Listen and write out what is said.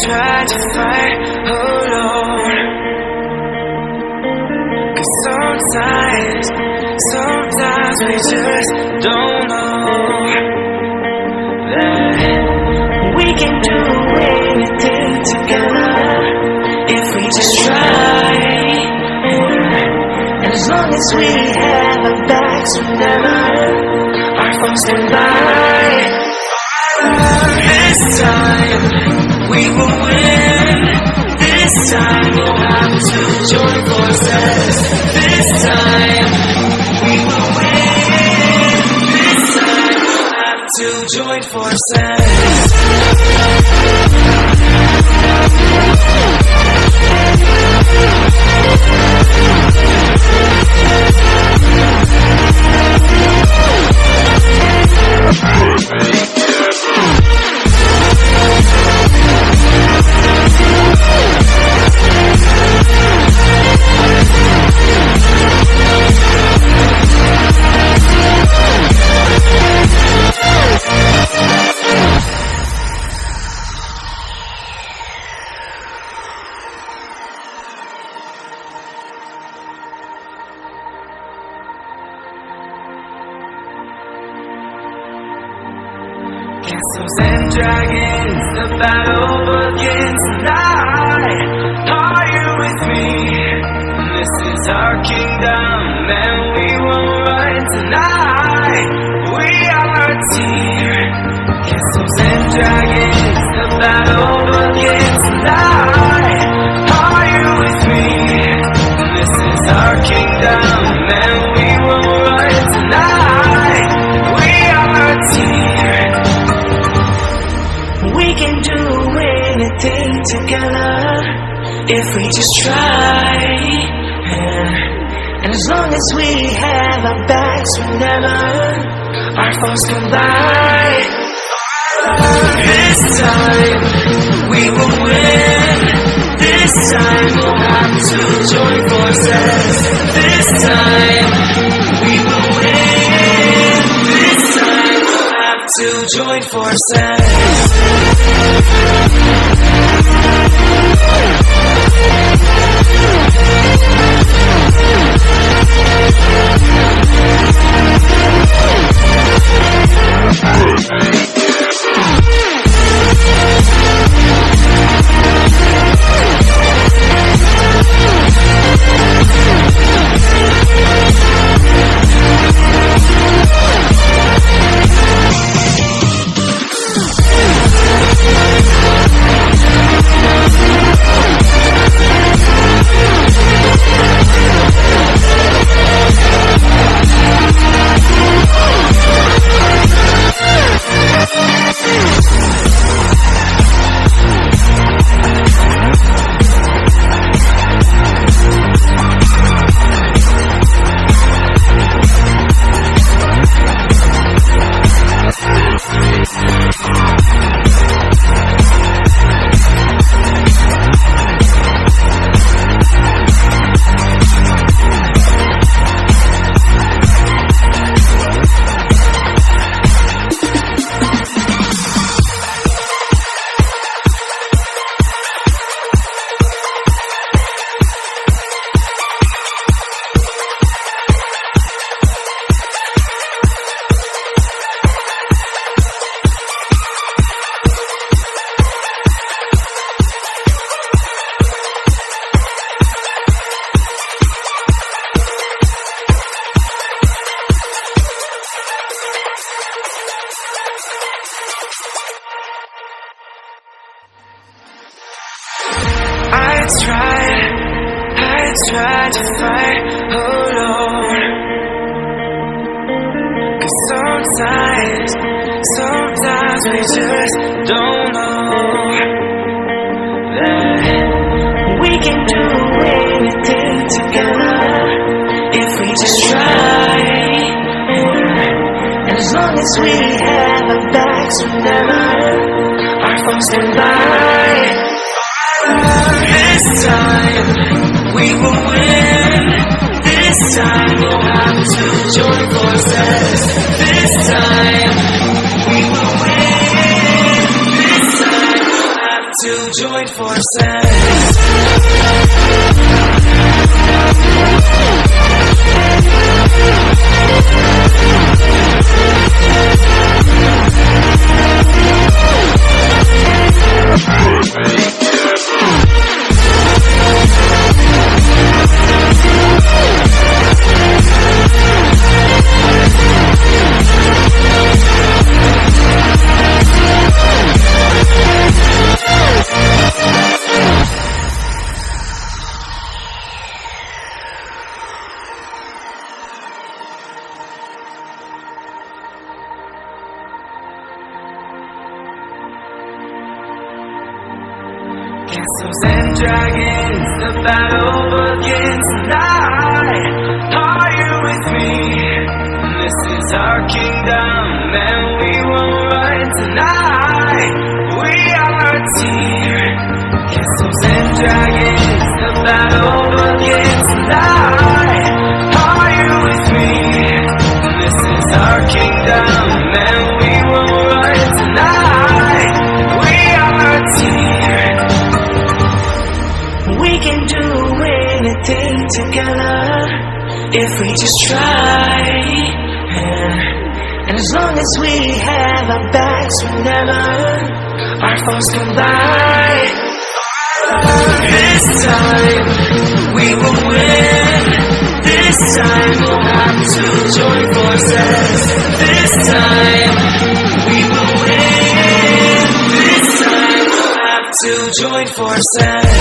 tried to fight alone. 'Cause sometimes we just don't know that we can do anything together if we just try. And as long as we have our backs whenever our phones can lie, this time we will win. This time we'll have to join forces. This time we will win. This time we'll have to join forces. Castles and dragons, the battle begins tonight. Are you with me? This is our kingdom, and we will run tonight. We are a team. Castles and dragons, the battle begins tonight. Are you with me? This is our kingdom, and we will run tonight. We are a team. We can do anything together if we just try. And as long as we have our backs whenever our phones come by, this time we will win. This time we'll have to join forces. This time we will win. This time we'll have to join forces. I tried to fight alone. 'Cause sometimes we just don't know that we can do anything together if we just try. And as long as we have our backs whenever our phones can lie, this time we will win. This time we'll have to join forces. This time we will win. forces. Castles and dragons, the battle begins tonight. Are you with me? This is our kingdom, and we won't run tonight. We are a team. Castles and dragons, the battle begins tonight. Are you with me? This is our kingdom, and we won't run tonight. We are a team. We can do anything together if we just try. And as long as we have our backs, whenever our foes come by, this time we will win. This time we'll have to join forces. This time we will win. This time we'll have to join forces.